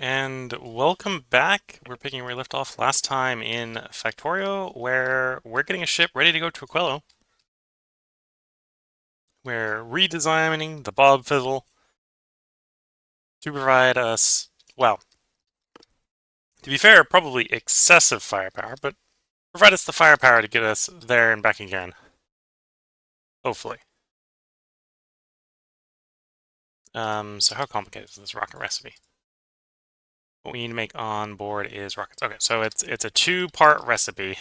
And welcome back. We're picking where we left off last time in Factorio, where we're getting a ship ready to go to Aquilo. We're redesigning the Bob Fizzle to provide us, well, to be fair, probably excessive firepower, but provide us the firepower to get us there and back again. Hopefully. So how complicated is this rocket recipe? What we need to make on board is rockets. Okay, so it's a two-part recipe.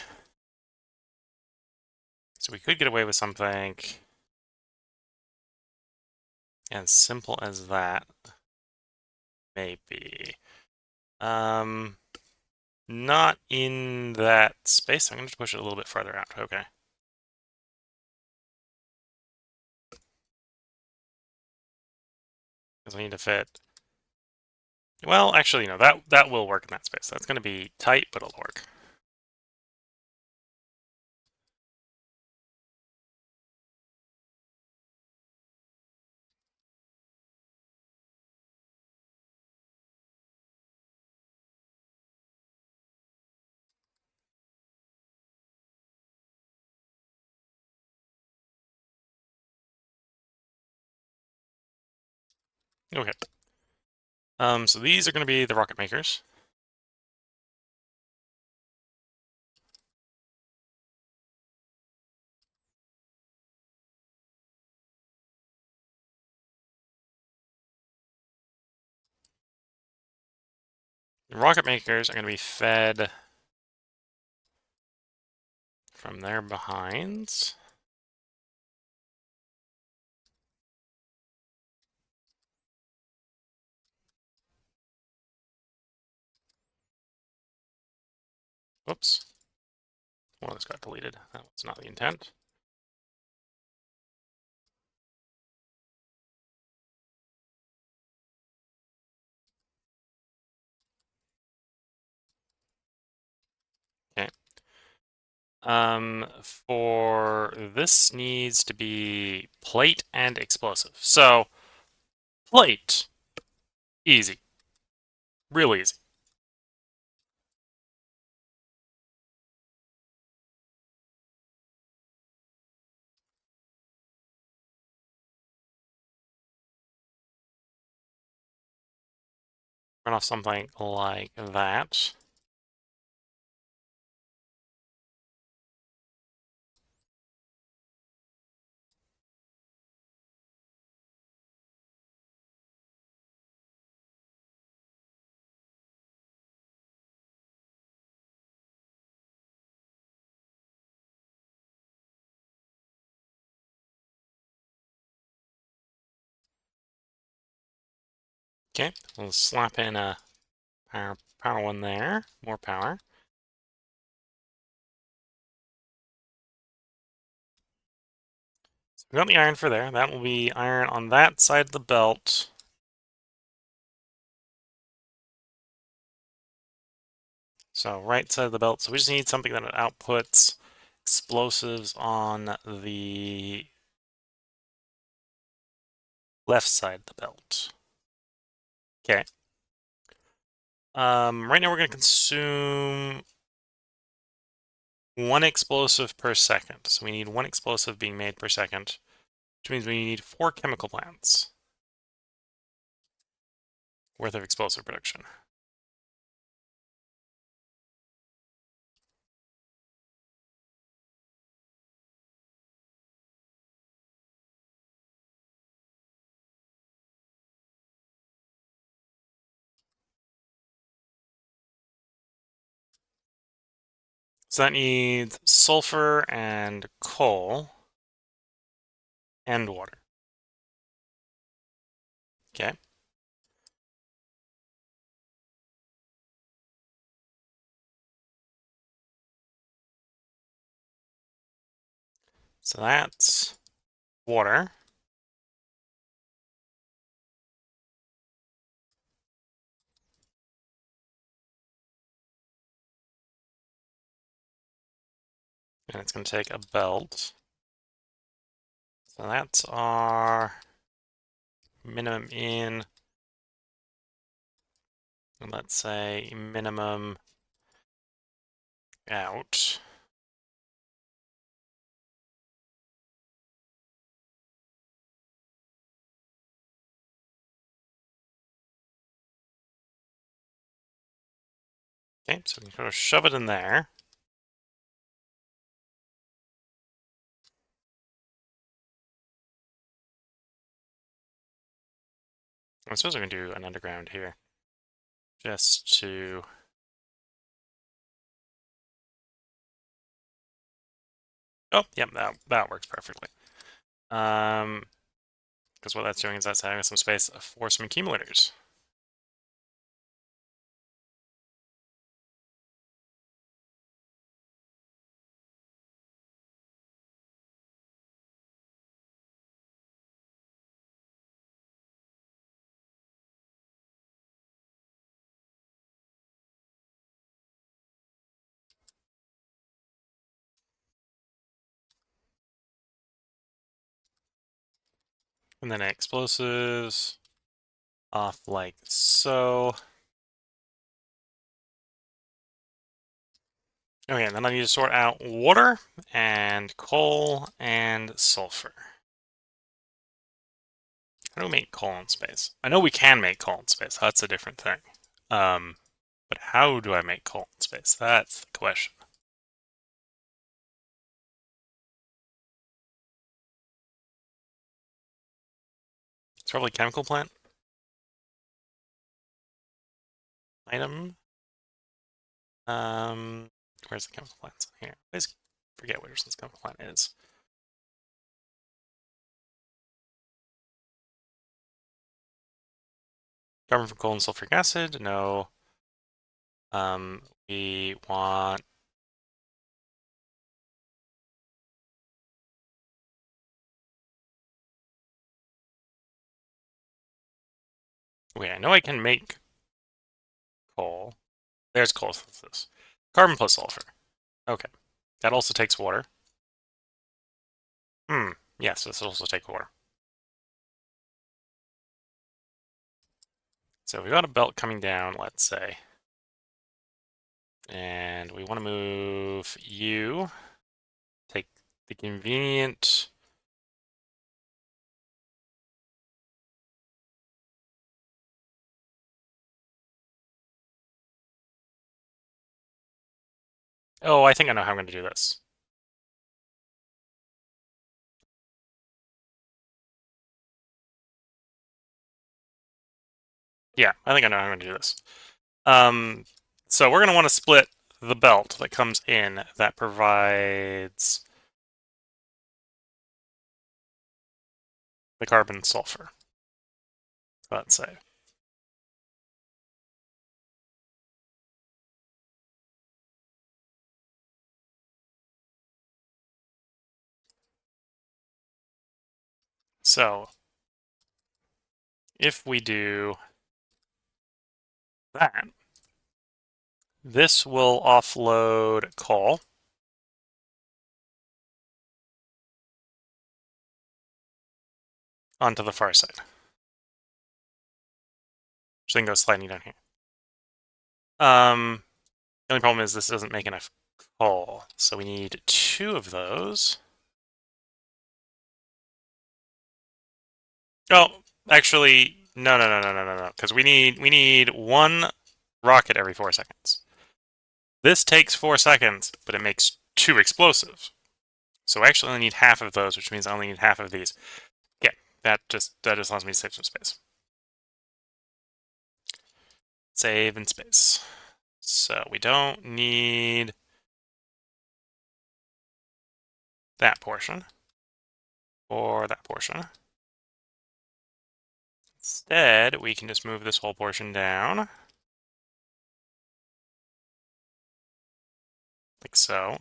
So we could get away with something as simple as that. Maybe. Um, Not in that space. I'm going to push it a little bit farther out. Okay. Because I need to fit. Well, actually, no, that will work in that space. That's going to be tight, but it'll work. Okay. So these are going to be the rocket makers. The rocket makers are going to be fed from their behinds. Whoops. Well, this got deleted. That was not the intent. Okay. For this needs to be plate and explosive. So, plate, easy. Real easy. Run off something like that. Okay, we'll slap in a power one there. More power. So we got the iron for there. That will be iron on that side of the belt. So right side of the belt. So we just need something that outputs explosives on the left side of the belt. Okay. Right now we're going to consume one explosive per second. So we need one explosive being made per second, which means we need 4 chemical plants worth of explosive production. So that needs sulfur and coal and water. Okay. So that's water. And it's going to take a belt. So that's our minimum in. And let's say minimum out. Okay, so we can sort of shove it in there. I suppose we can do an underground here. Just to... Oh, yep, that works perfectly. Because what that's doing is that's having some space for some accumulators. And then explosives off like so. Okay, and then I need to sort out water and coal and sulfur. How do we make coal in space? I know we can make coal in space. That's a different thing. But how do I make coal in space? That's the question. It's probably chemical plant item. Where's the chemical plants? Here. I always forget where this chemical plant is. Carbon from coal and sulfuric acid? No. We want... Wait, I know I can make coal. There's coal synthesis. Carbon plus sulfur. Okay. That also takes water. Yes, this will also take water. So we got a belt coming down, let's say. And we want to move you. Take the convenient... Oh, I think I know how I'm going to do this. Yeah, I think I know how I'm going to do this. So we're going to want to split the belt that comes in that provides the carbon sulfur. Let's say. So if we do that, this will offload coal onto the far side. Which then goes sliding down here. The only problem is this doesn't make enough coal, so we need 2 of those. Oh, actually, no, because we need 1 rocket every 4 seconds. This takes 4 seconds, but it makes 2 explosives. So I actually only need half of those, which means I only need half of these. Yeah, that just allows me to save some space. Save in space. So we don't need that portion or that portion. Instead, we can just move this whole portion down. Like so.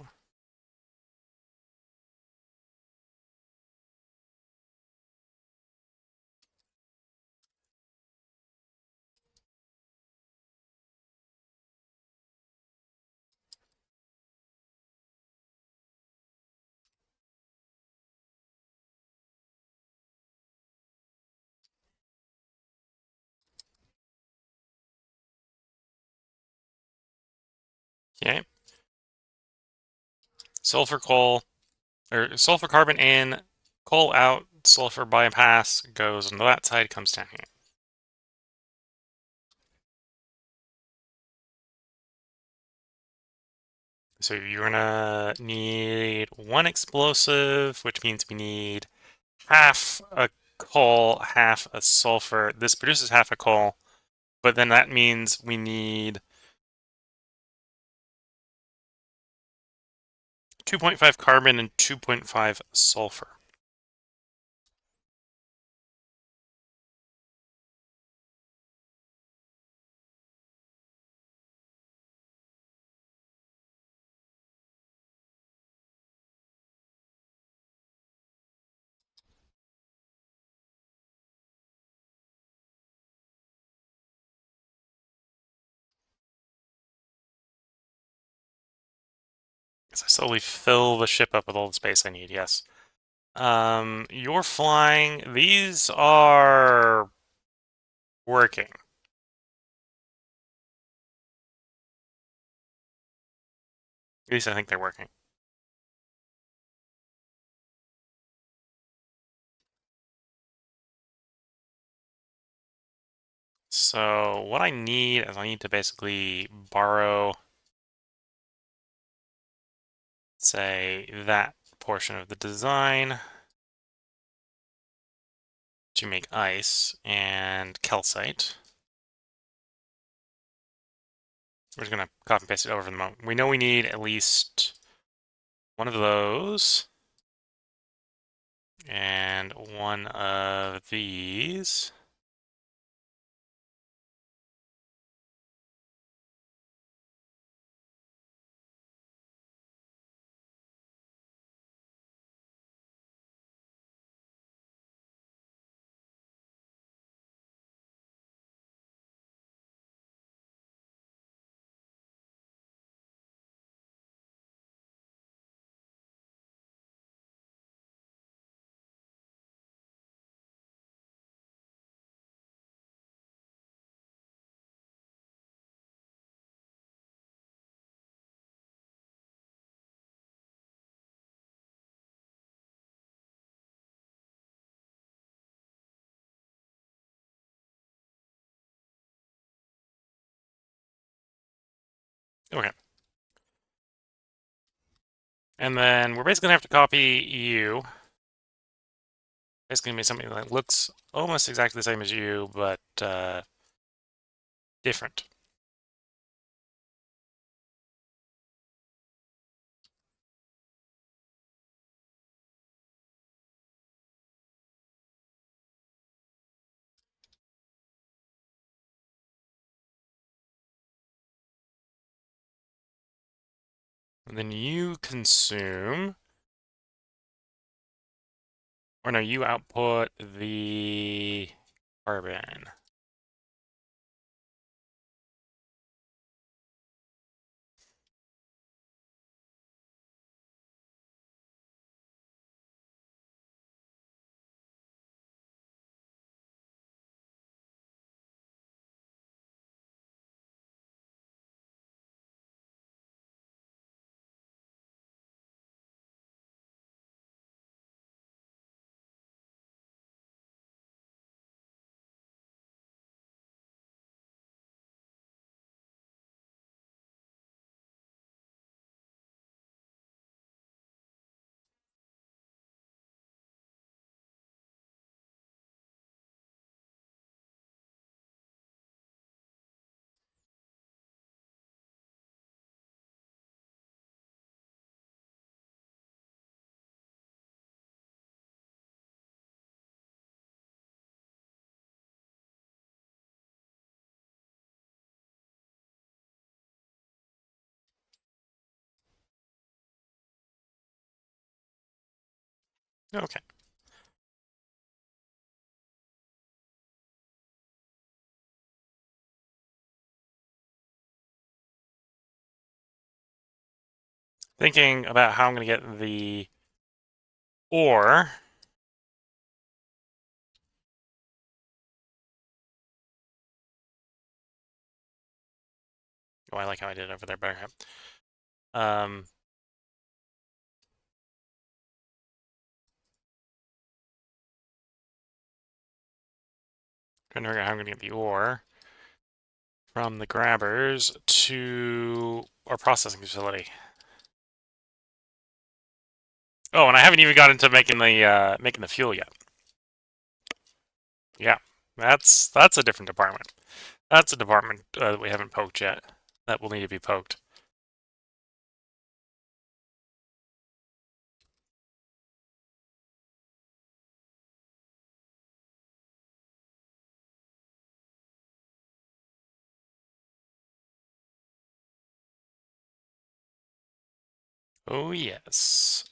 Okay. Sulfur coal, or sulfur carbon in, coal out, sulfur bypass goes on that side, comes down here. So you're gonna need one explosive, which means we need half a coal, half a sulfur. This produces half a coal, but then that means we need 2.5 carbon and 2.5 sulfur. As I slowly fill the ship up with all the space I need, yes. You're flying. These are working. At least I think they're working. So what I need is I need to basically borrow, say, that portion of the design to make ice and calcite. We're just gonna copy and paste it over for the moment. We know we need at least one of those and one of these. Okay. And then we're basically gonna have to copy you. It's gonna be something that looks almost exactly the same as you, but different. And then you consume, or no, you output the carbon. Okay. Thinking about how I'm gonna get the ore. Oh, I like how I did it over there better. Trying to figure out how I'm gonna get the ore from the grabbers to our processing facility. Oh, and I haven't even got into making the fuel yet. Yeah, that's a different department. That's a department that we haven't poked yet. That will need to be poked. Oh yes.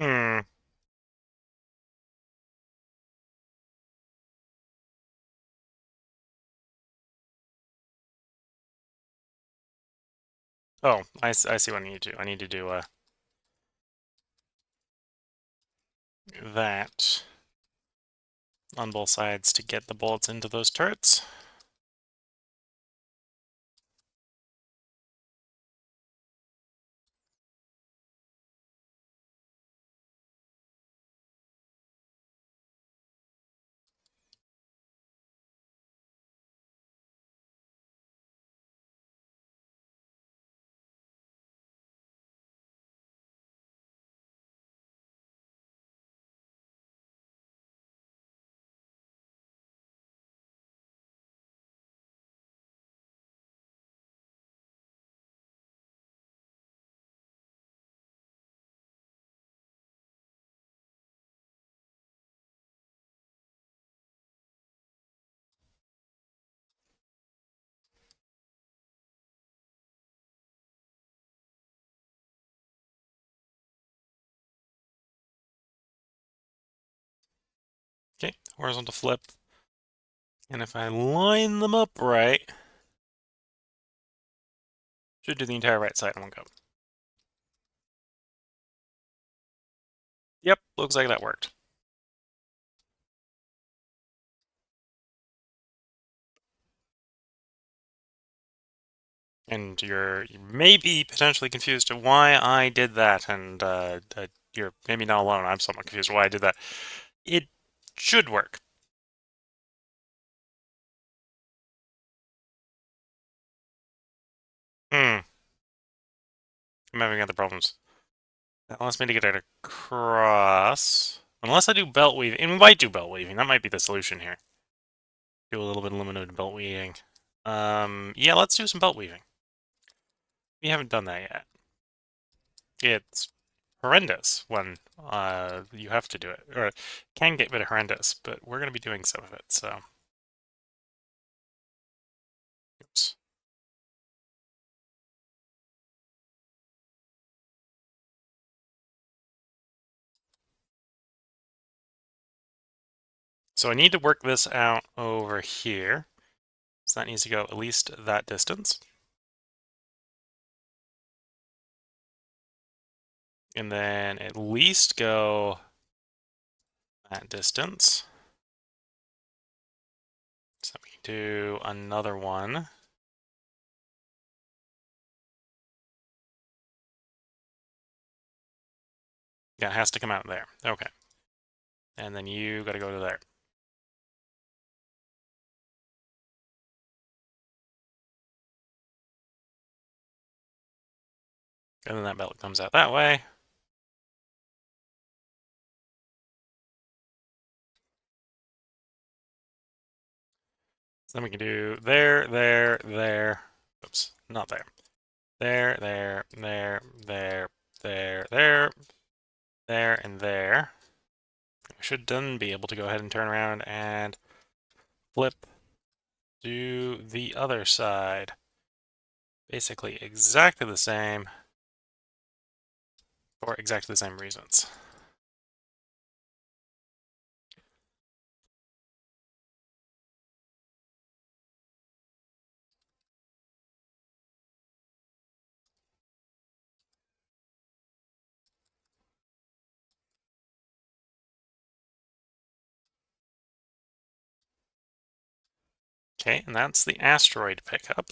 Hmm. Oh, I see what I need to do. I need to do that on both sides to get the bullets into those turrets. Okay, horizontal flip. And if I line them up right, should do the entire right side in one go. Yep, looks like that worked. And you may be potentially confused to why I did that, and you're maybe not alone. I'm somewhat confused why I did that. It should work. Hmm. I'm having other problems. That wants me to get it across. Unless I do belt weaving. And we might do belt weaving. That might be the solution here. Do a little bit of limited belt weaving. Yeah, let's do some belt weaving. We haven't done that yet. It's horrendous when you have to do it, or it can get a bit horrendous, but we're going to be doing some of it, so. Oops. So I need to work this out over here. So that needs to go at least that distance. And then at least go that distance. So we can do another one. Yeah, it has to come out there. Okay. And then you got to go to there. And then that belt comes out that way. So then we can do there, there, there. Oops, not there. There, there, there, there, there, there, there, and there. We should then be able to go ahead and turn around and flip Do the other side. Basically exactly the same, for exactly the same reasons. Okay, and that's the asteroid pickup.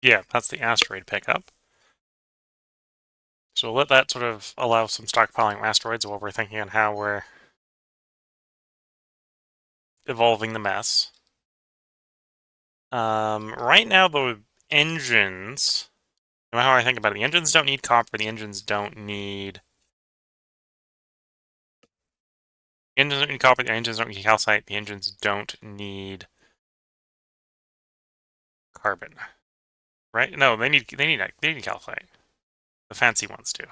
Yeah, that's the asteroid pickup. So we'll let that sort of allow some stockpiling of asteroids while we're thinking on how we're evolving the mess. Right now, the engines, no matter how I think about it, the engines don't need copper, the engines don't need... The engines don't need copper, the engines don't need calcite, the engines don't need carbon. Right? No, they need calcite. The fancy ones do.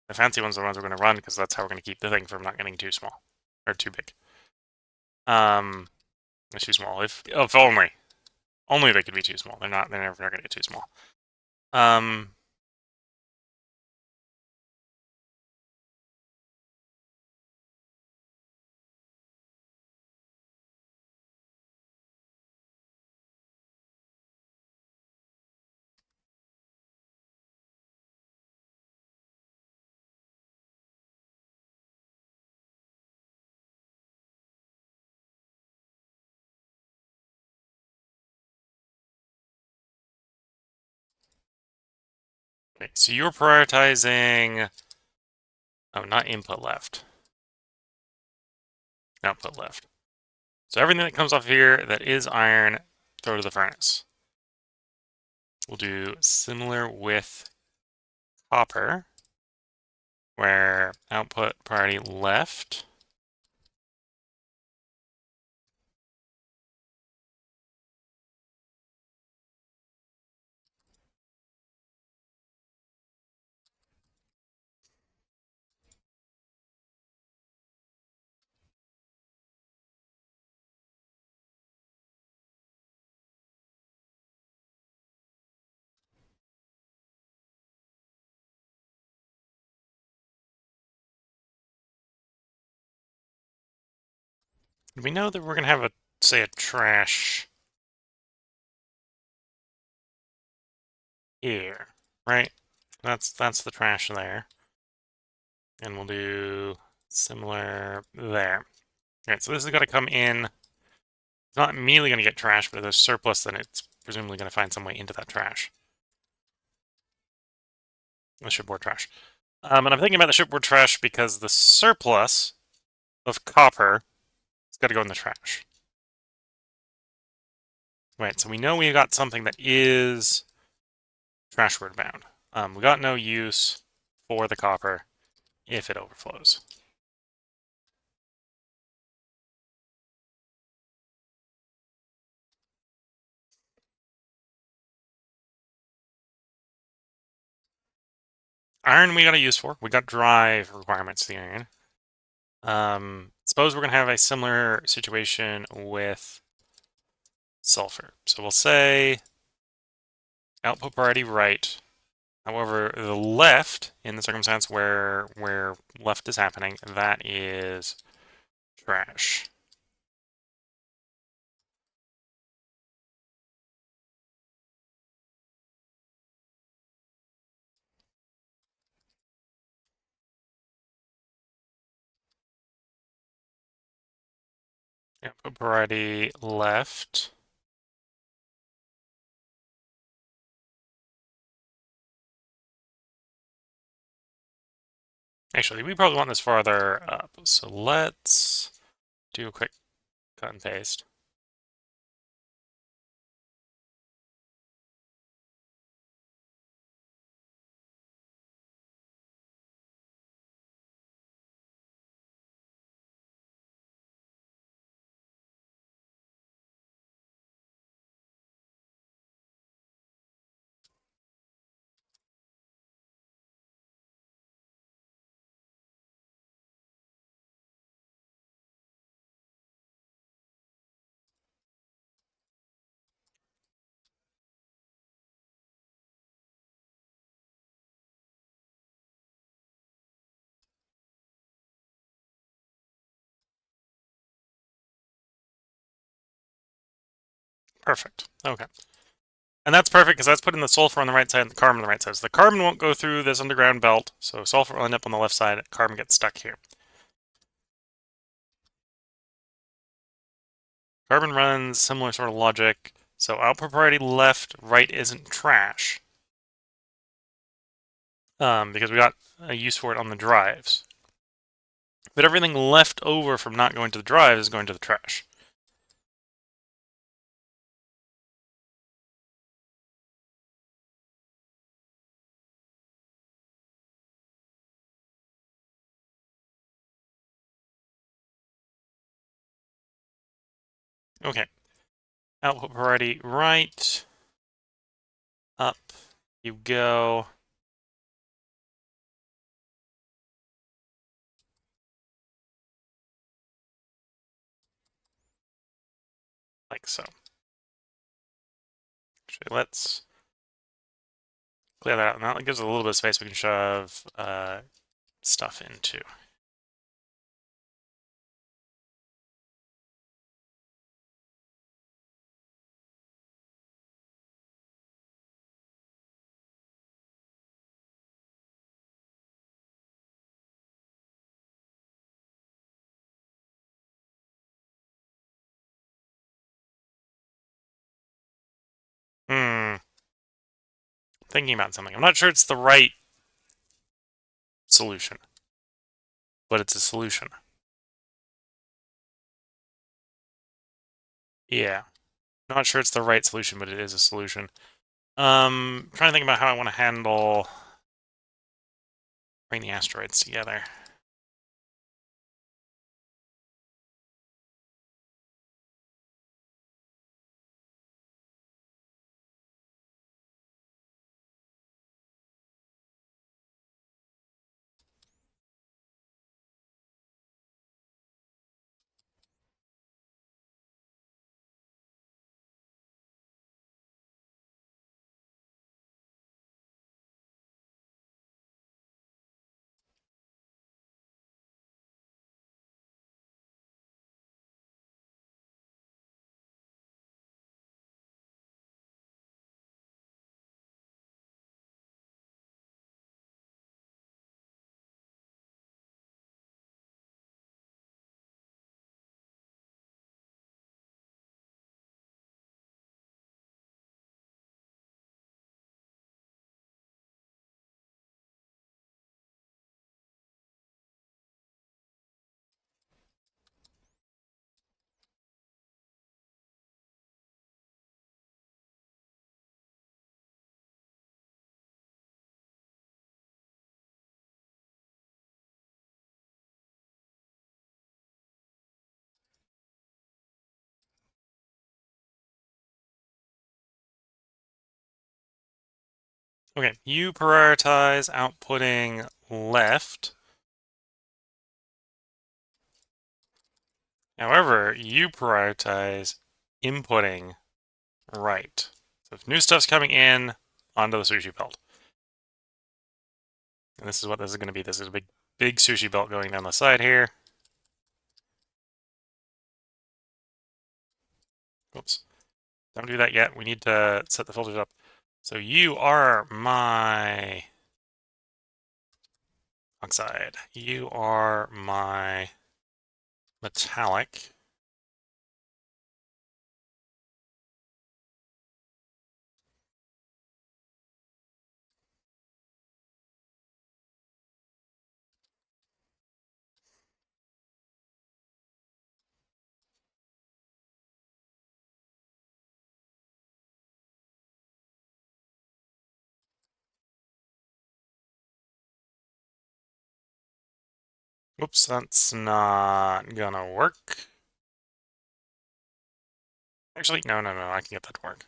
The fancy ones are the ones we're going to run because that's how we're going to keep the thing from not getting too small or too big. It's too small. If only they could be too small. They're not. They're never going to get too small. Okay, so you're prioritizing. Oh, not input left. Output left. So everything that comes off here that is iron, throw to the furnace. We'll do similar with copper, where output priority left. We know that we're going to have say a trash here, right? That's the trash there. And we'll do similar there. All right, so this is going to come in. It's not immediately going to get trash, but if there's surplus, then it's presumably going to find some way into that trash. The shipboard trash. And I'm thinking about the shipboard trash because the surplus of copper has got to go in the trash. Right, so we know we got something that is trashward bound. We got no use for the copper if it overflows. Iron we got a use for. We got drive requirements for the iron. Suppose we're going to have a similar situation with sulfur. So we'll say output priority right. However, the left, in the circumstance where left is happening, that is trash. Output priority left. Actually, we probably want this farther up. So let's do a quick cut and paste. Perfect. Okay. And that's perfect because that's putting the sulfur on the right side and the carbon on the right side. So the carbon won't go through this underground belt, so sulfur will end up on the left side, carbon gets stuck here. Carbon runs similar sort of logic. So output priority left, right isn't trash. Because we got a use for it on the drives. But everything left over from not going to the drive is going to the trash. Okay. Output priority right. Up you go. Like so. Actually, let's clear that out. Now that gives it a little bit of space we can shove stuff into. Thinking about something. I'm not sure it's the right solution, but it's a solution. Yeah. Not sure it's the right solution, but it is a solution. Trying to think about how I want to handle bring the asteroids together. Okay, you prioritize outputting left. However, you prioritize inputting right. So if new stuff's coming in, onto the sushi belt. And this is what this is going to be. This is a big sushi belt going down the side here. Oops. Don't do that yet. We need to set the filters up. So you are my oxide. You are my metallic. Oops, that's not gonna work. Actually, no, I can get that to work.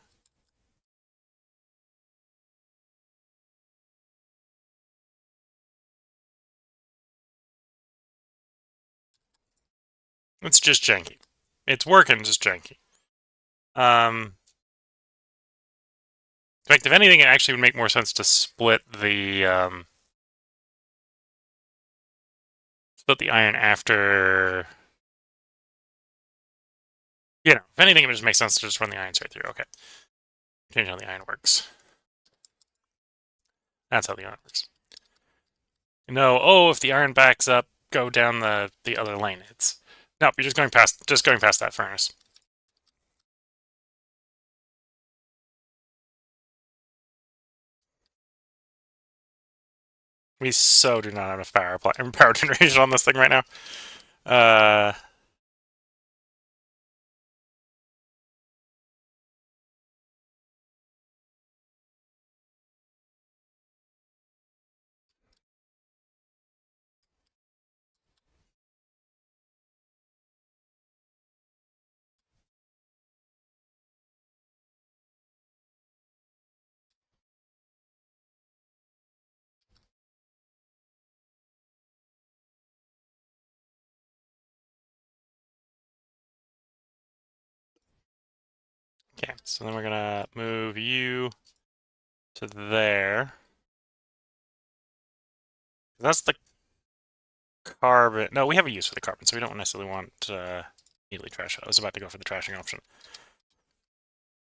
It's just janky. It's working, just janky. In fact, if anything, it actually would make more sense to split the iron after. You know, if anything, it just makes sense to just run the irons right through. Okay. Change how the iron works. That's how the iron works. No, oh, if the iron backs up, go down the other lane. It's nope. You're just going past that furnace. We so do not have enough power generation on this thing right now. Okay, so then we're gonna move you to there. That's the carbon. No, we have a use for the carbon, so we don't necessarily want immediately trash it. I was about to go for the trashing option.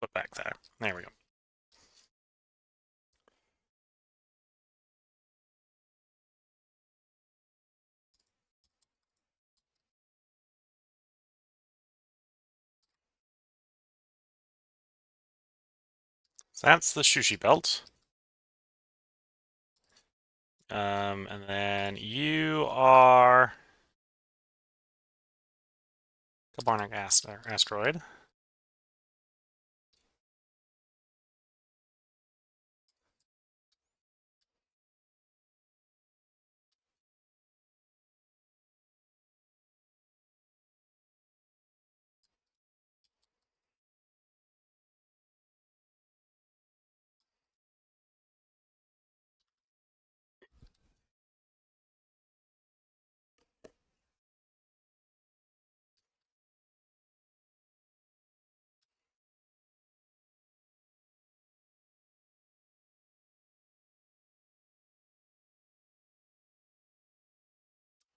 Put back there. There we go. So that's the sushi belt. And then you are carbonic asteroid.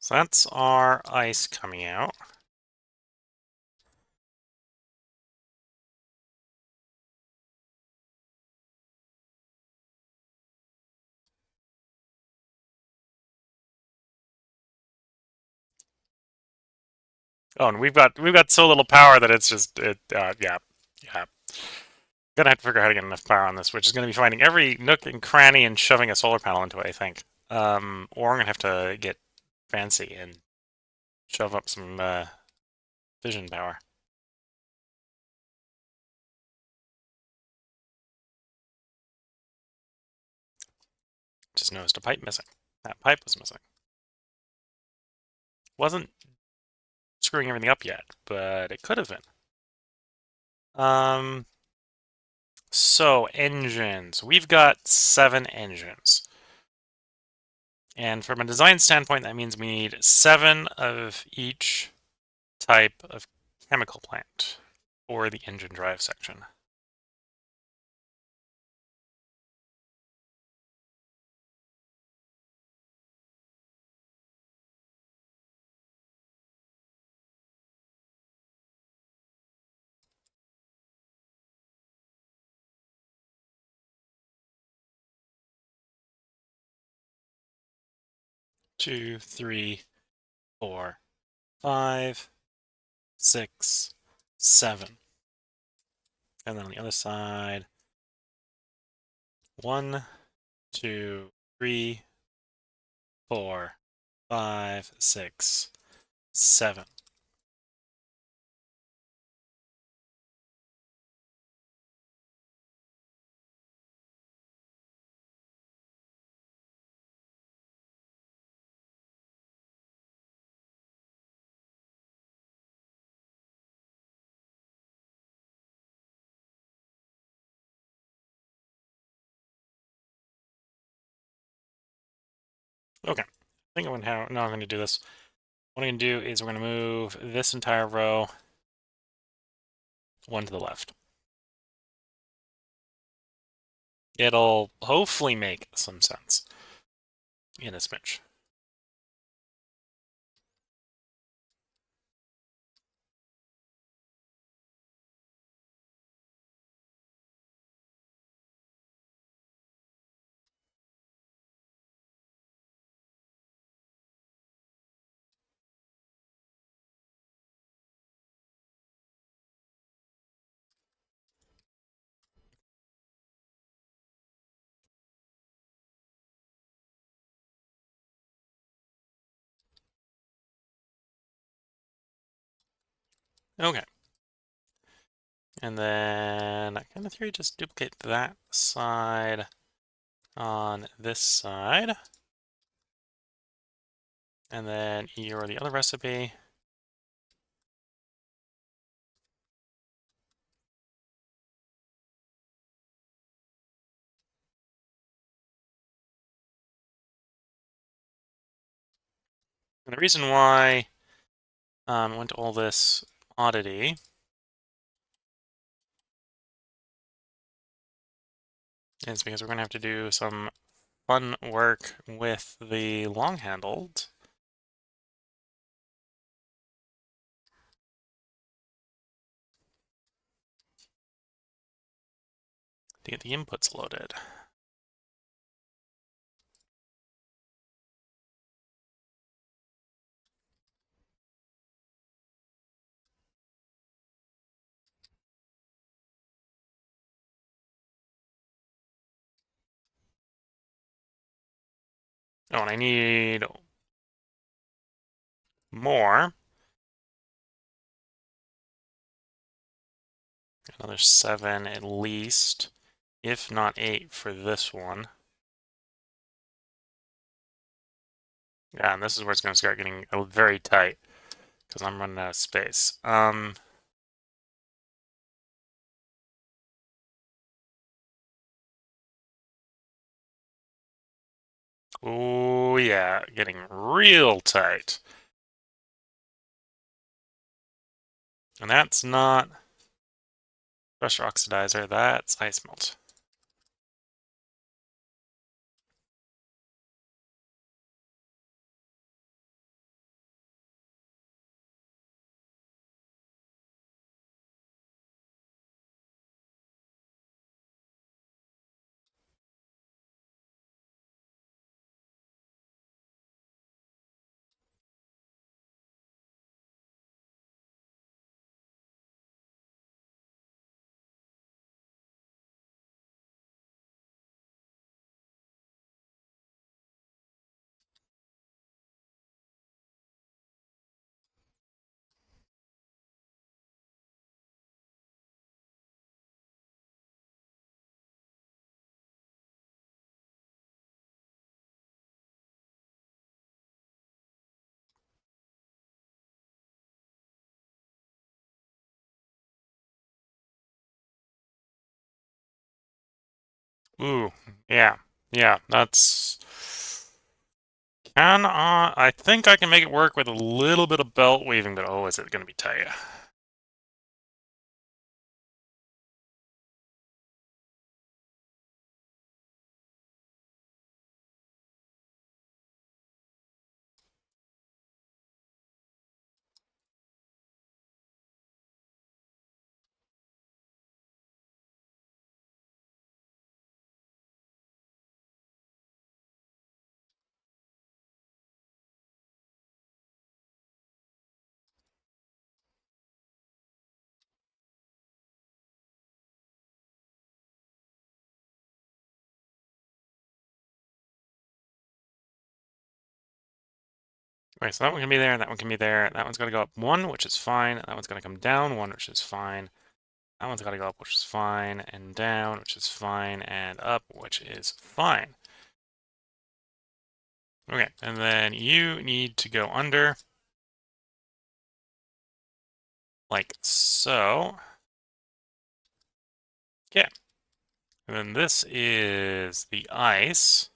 So that's our ice coming out. Oh, and we've got so little power that it's just yeah. Gonna have to figure out how to get enough power on this, which is gonna be finding every nook and cranny and shoving a solar panel into it, I think. Or I'm gonna have to get fancy and shove up some fission power. Just noticed a pipe missing. That pipe was missing. Wasn't screwing everything up yet, but it could have been. So engines. We've got 7 engines. And from a design standpoint, that means we need 7 of each type of chemical plant for the engine drive section. Two, three, 4, 5, 6, 7. And then on the other side, 1, 2, 3, 4, 5, 6, 7. Okay. I think I'm going to do this. What I'm going to do is we're going to move this entire row 1 to the left. It'll hopefully make some sense in a smidge. Okay. And then I kind of theory just duplicate that side on this side. And then your the other recipe. And the reason why I went to all this oddity is because we're going to have to do some fun work with the long-handled. To get the inputs loaded. Oh, and I need more. Another 7 at least, if not 8 for this one. Yeah, and this is where it's going to start getting very tight because I'm running out of space. Oh yeah, getting real tight. And that's not pressure oxidizer, that's ice melt. Ooh, yeah, that's... I think I can make it work with a little bit of belt weaving, but oh, is it going to be tight? Okay, so that one can be there, that one can be there. That one's going to go up 1, which is fine. That one's going to come down 1, which is fine. That one's got to go up, which is fine, and down, which is fine, and up, which is fine. Okay, and then you need to go under, like so. Okay. And then this is the ice.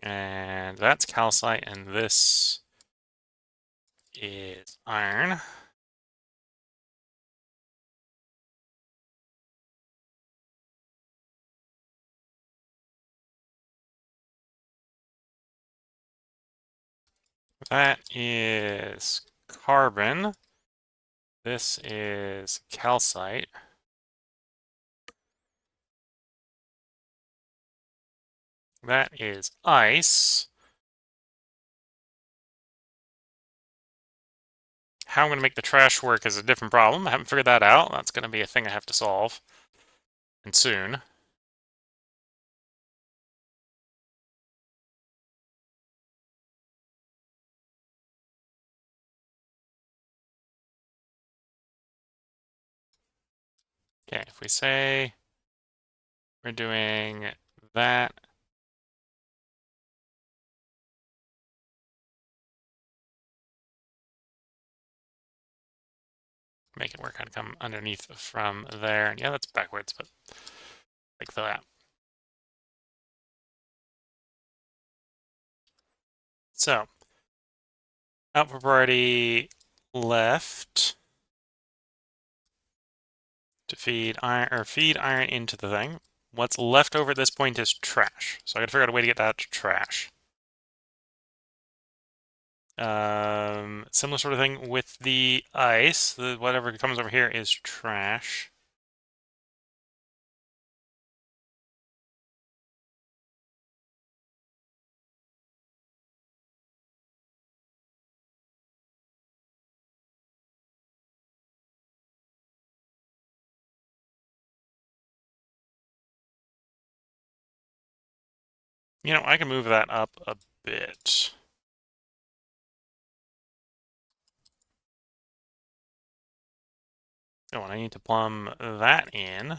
And that's calcite, and this is iron. That is carbon. This is calcite. That is ice. How I'm going to make the trash work is a different problem. I haven't figured that out. That's going to be a thing I have to solve. And soon. Okay, if we say we're doing that, make it work how to come underneath from there. Yeah, that's backwards, but like that. So, output priority left to feed iron or feed iron into the thing. What's left over at this point is trash. So I gotta figure out a way to get that to trash. Similar sort of thing with the ice. Whatever comes over here is trash. You know, I can move that up a bit. Oh, and I need to plumb that in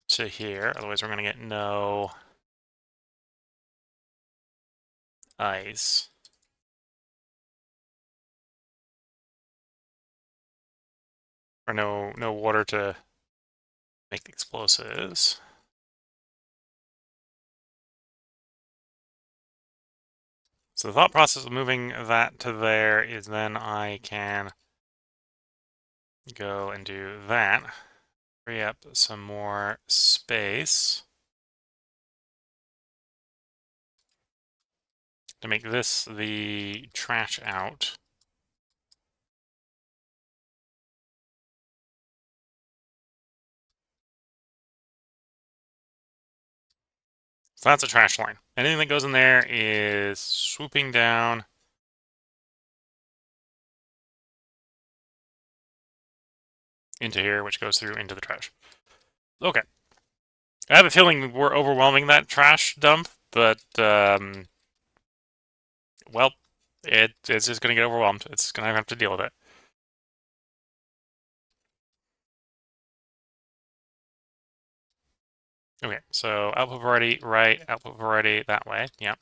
to here. Otherwise, we're going to get no ice. Or no water to make the explosives. So the thought process of moving that to there is then I can go and do that. Free up some more space to make this the trash out. So that's a trash line. Anything that goes in there is swooping down into here, which goes through into the trash. Okay. I have a feeling we're overwhelming that trash dump, but, well, it's just going to get overwhelmed. It's going to have to deal with it. Okay, so output variety right, output variety that way. Yeah.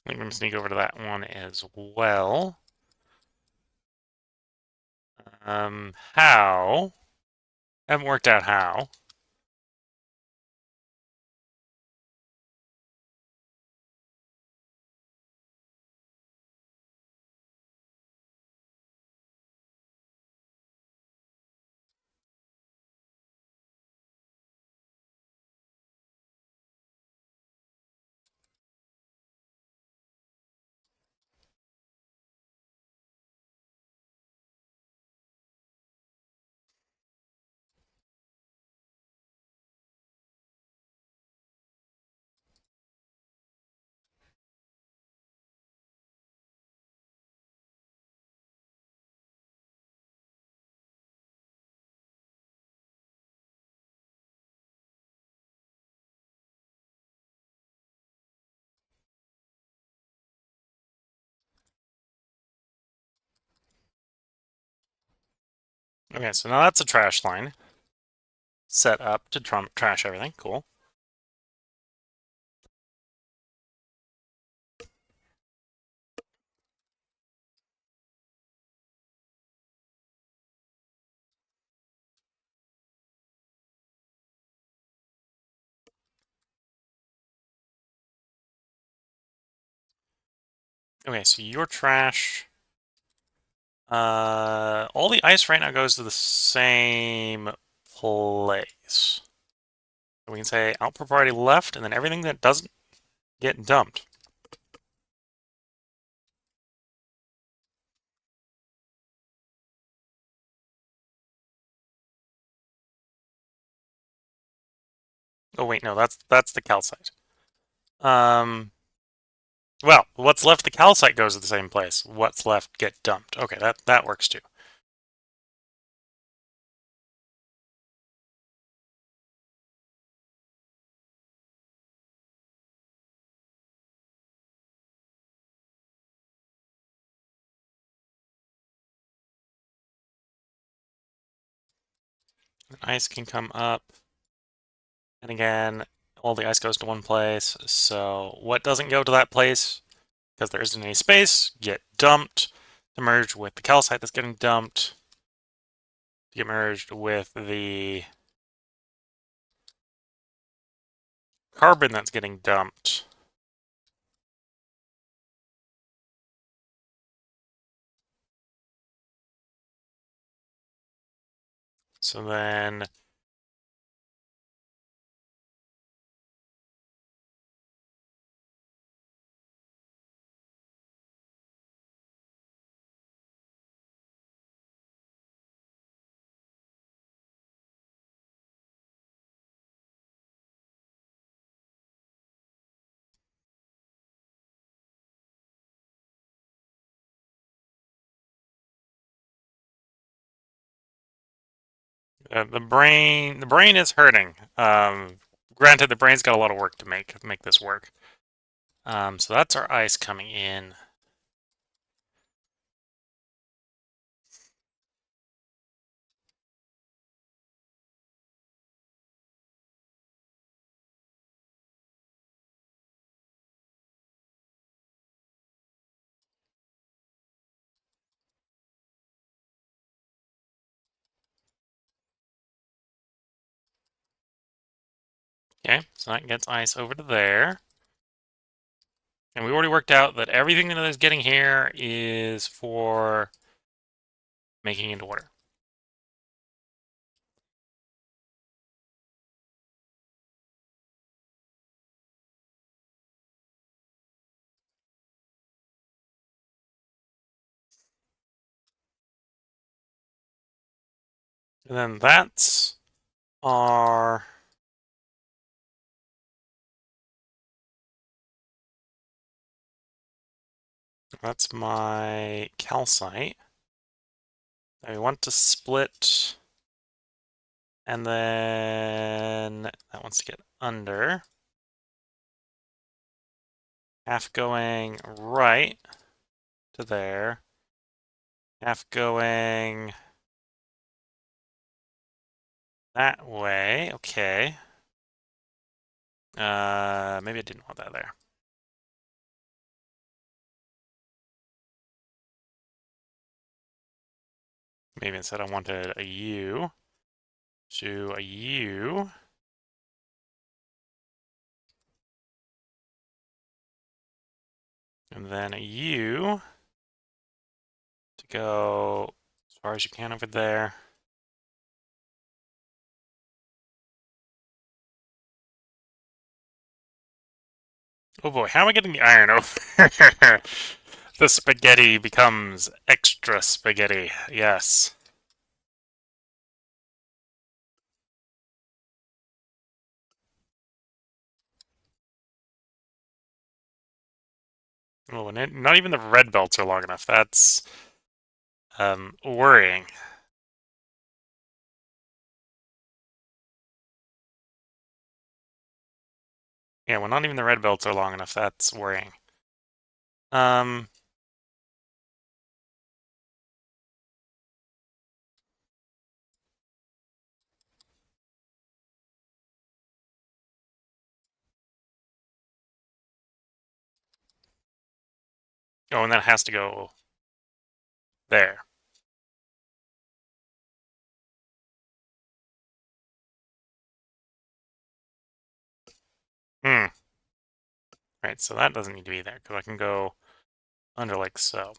I think I'm going to sneak over to that one as well. How? Haven't worked out how. Okay, so now that's a trash line set up to trash everything. Cool. Okay, so your trash. All the ice right now goes to the same place. So we can say output priority left, and then everything that doesn't get dumped. Oh wait, no, that's the calcite. Um, well, what's left the calcite goes to the same place. What's left get dumped. Okay, that works too. Ice can come up. And again, all the ice goes to one place. So what doesn't go to that place, because there isn't any space, get dumped to merge with the calcite that's getting dumped, to get merged with the carbon that's getting dumped. So then the brain is hurting. Granted, the brain's got a lot of work to make this work. So that's our ice coming in. Okay, so that gets ice over to there. And we already worked out that everything that is getting here is for making into water. And then that's our that's my calcite. Now we want to split, and then that wants to get under. Half going right to there. Half going that way. Okay. Maybe I didn't want that there. Maybe instead I wanted a U to a U. And then a U to go as far as you can over there. Oh boy, how am I getting the iron over? The spaghetti becomes extra spaghetti. Yes. Oh, and not even the red belts are long enough. That's worrying. Yeah, well, not even the red belts are long enough. That's worrying. Um, oh, and that has to go there. Hmm. Right, so that doesn't need to be there because I can go under like so.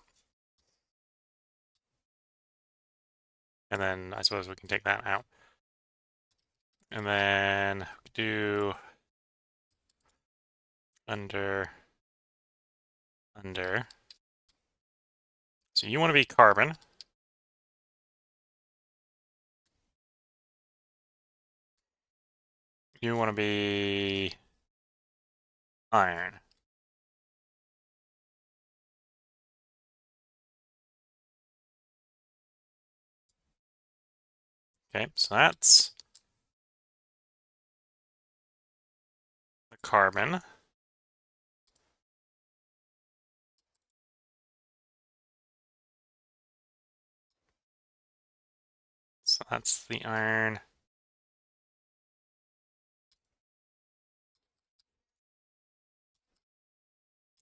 And then I suppose we can take that out. And then do under. So you want to be carbon. You want to be iron. Okay, so that's the carbon. So that's the iron.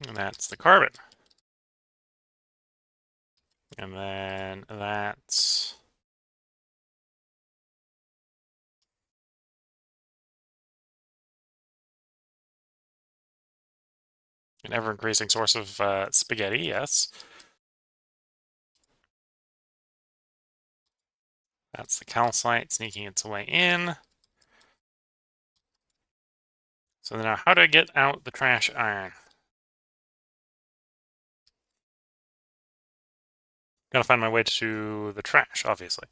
And that's the carbon. And then that's an ever-increasing source of spaghetti, yes. That's the calcite sneaking its way in. So now how do I get out the trash iron? Gotta find my way to the trash, obviously.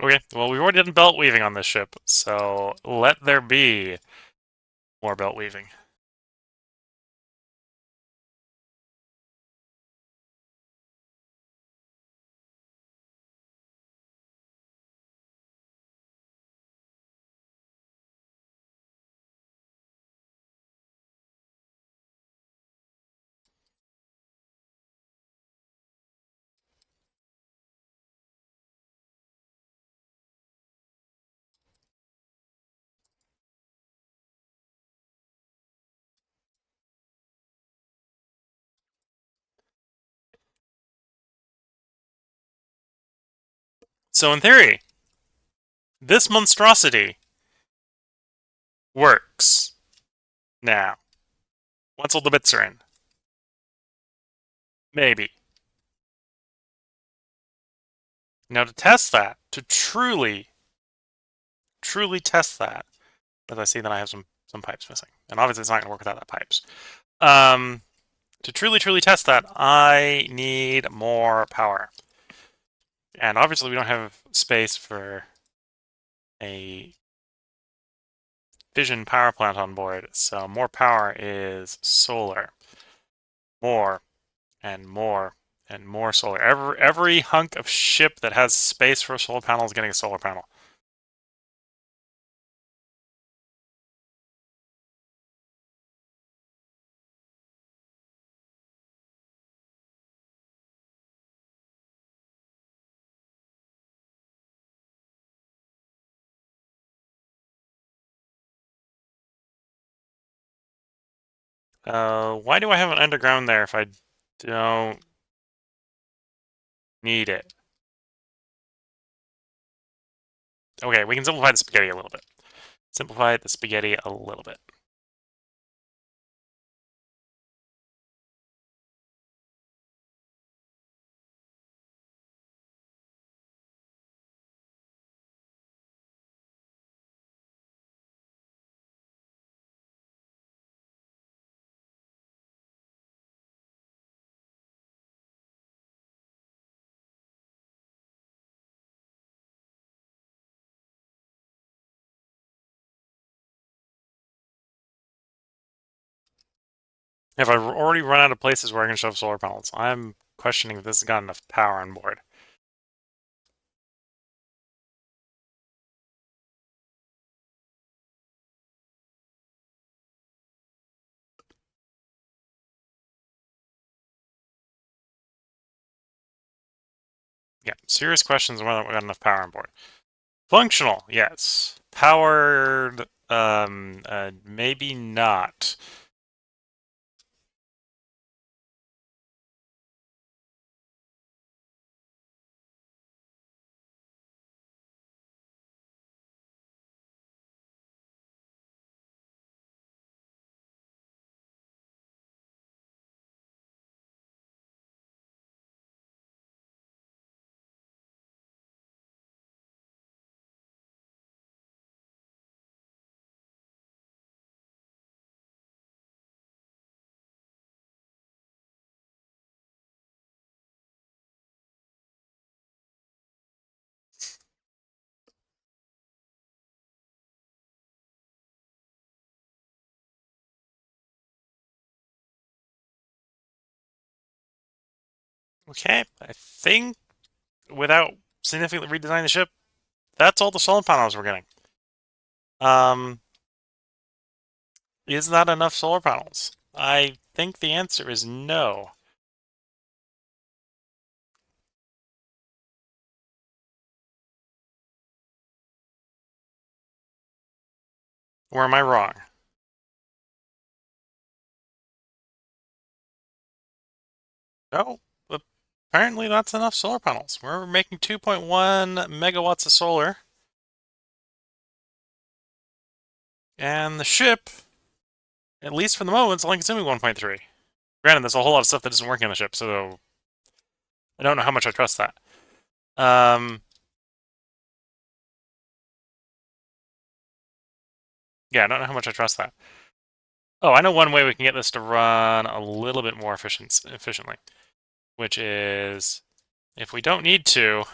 Okay, well, we've already done belt weaving on this ship, so let there be more belt weaving. So in theory, this monstrosity works now. Once all the bits are in. Maybe. Now to test that, to truly test that, as I see that I have some pipes missing. And obviously it's not going to work without that pipes. To truly test that, I need more power. And obviously we don't have space for a fission power plant on board, so more power is solar. More and more and more solar. Every hunk of ship that has space for a solar panel is getting a solar panel. Why do I have an underground there if I don't need it? Okay, we can simplify the spaghetti a little bit. Simplify the spaghetti a little bit. If I've already run out of places where I can shove solar panels, I'm questioning if this has got enough power on board. Yeah, serious questions on whether we got enough power on board. Functional, yes. Powered, maybe not. Okay, I think without significantly redesigning the ship, that's all the solar panels we're getting. Um, Is that enough solar panels? I think the answer is no. Or am I wrong? No, apparently that's enough solar panels. We're making 2.1 megawatts of solar. And the ship, at least for the moment, is only consuming 1.3. Granted, there's a whole lot of stuff that isn't working on the ship, so I don't know how much I trust that. Yeah, I don't know how much I trust that. Oh, I know one way we can get this to run a little bit more efficiently, which is if we don't need to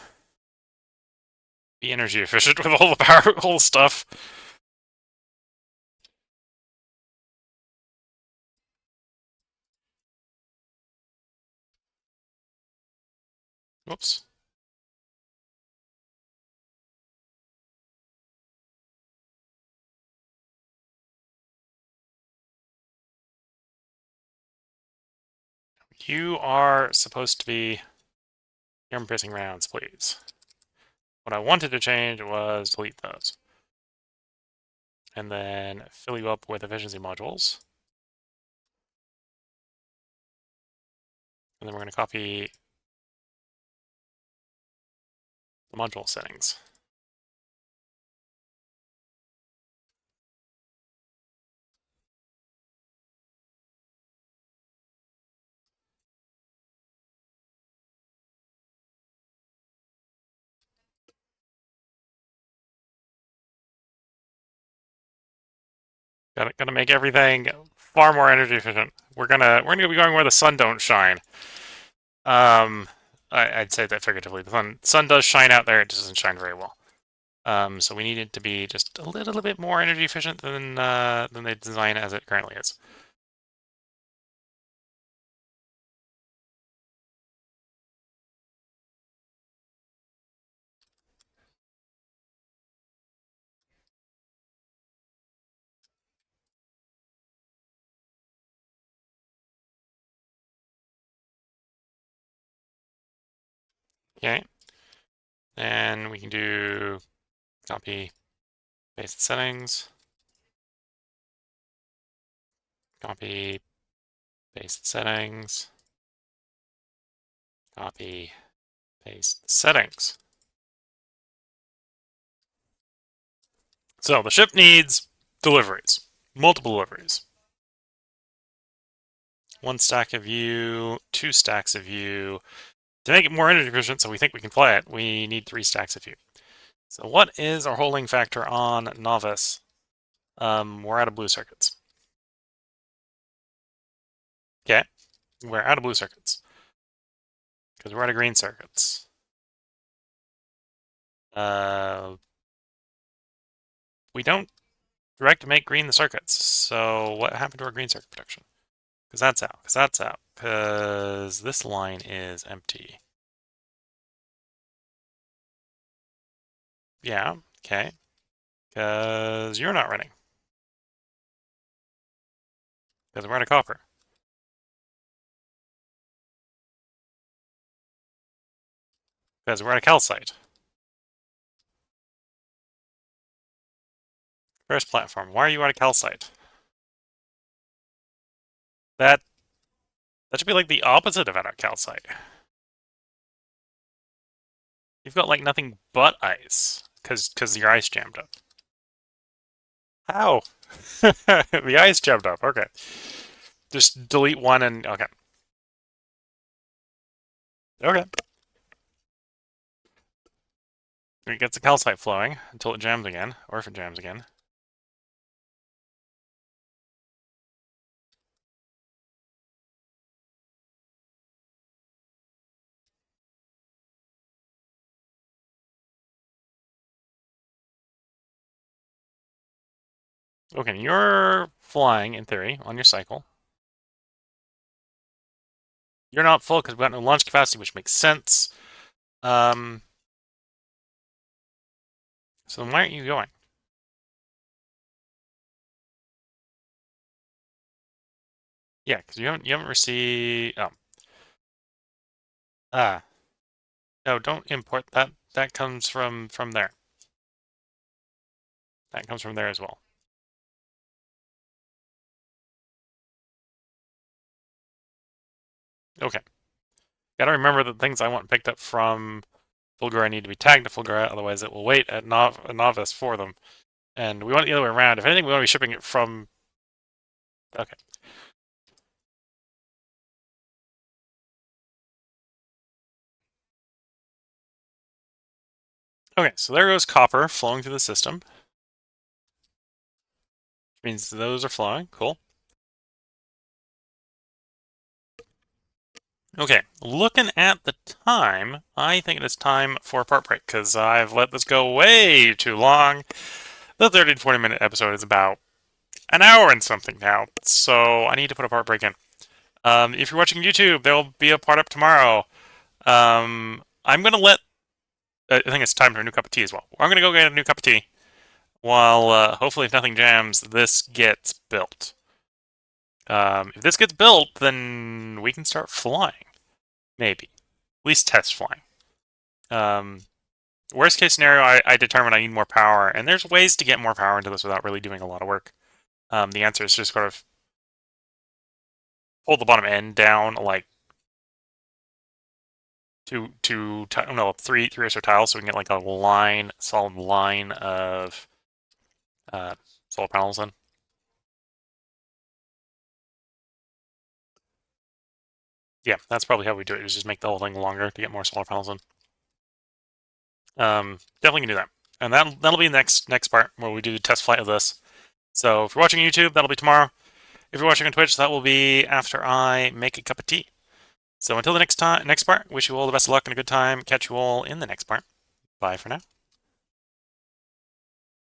be energy efficient with all the power stuff. Whoops. You are supposed to be armor-piercing rounds, please. What I wanted to change was delete those. And then fill you up with efficiency modules. And then we're going to copy the module settings. Gotta make everything far more energy efficient. We're gonna be going where the sun don't shine. I'd say that figuratively. The sun does shine out there; it just doesn't shine very well. So we need it to be just a little bit more energy efficient than they design as it currently is. Okay, and we can do copy, paste settings, copy, paste settings, copy, paste settings. So the ship needs deliveries, multiple deliveries. 1 stack of you, 2 stacks of you. To make it more energy efficient, so we think we can fly it, we need 3 stacks of you. So what is our holding factor on Novice? We're out of blue circuits. Okay, we're out of blue circuits. Because we're out of green circuits. We don't direct make green the circuits, so what happened to our green circuit protection? Because that's out, because that's out, because this line is empty. Yeah, okay. Because you're not running. Because we're out of copper. Because we're out of calcite. First platform, why are you out of calcite? That should be like the opposite of out of calcite. You've got like nothing but ice. Because your ice jammed up. How? The ice jammed up, okay. Just delete one and okay. Okay. It gets the calcite flowing until it jams again, or if it jams again. Okay, you're flying, in theory, on your cycle. You're not full because we got no launch capacity, which makes sense. So then why aren't you going? Yeah, because you haven't received. Oh, ah, no, don't import that. That comes from there. That comes from there as well. Okay, gotta remember the things I want picked up from Fulgura need to be tagged to Fulgura, otherwise it will wait at a novice for them. And we want it the other way around. If anything, we want to be shipping it from. Okay. Okay, so there goes copper flowing through the system, which means those are flowing. Cool. Okay, looking at the time, I think it is time for a part break because I've let this go way too long. The 30 to 40 minute episode is about an hour and something now, so I need to put a part break in. If you're watching YouTube, there'll be a part up tomorrow. I'm gonna let. I think it's time for a new cup of tea as well. I'm gonna go get a new cup of tea while hopefully, if nothing jams, this gets built. If this gets built, then we can start flying. Maybe. At least test flying. Um, Worst case scenario, I determine I need more power, and there's ways to get more power into this without really doing a lot of work. The answer is just sort of pull the bottom end down like no, three or so tiles, so we can get like a solid line of uh, solar panels in. Yeah, that's probably how we do it. Is just make the whole thing longer to get more solar panels in. Definitely can do that, and that'll be next part where we do the test flight of this. So if you're watching YouTube, that'll be tomorrow. If you're watching on Twitch, that will be after I make a cup of tea. So until the next part, wish you all the best of luck and a good time. Catch you all in the next part. Bye for now.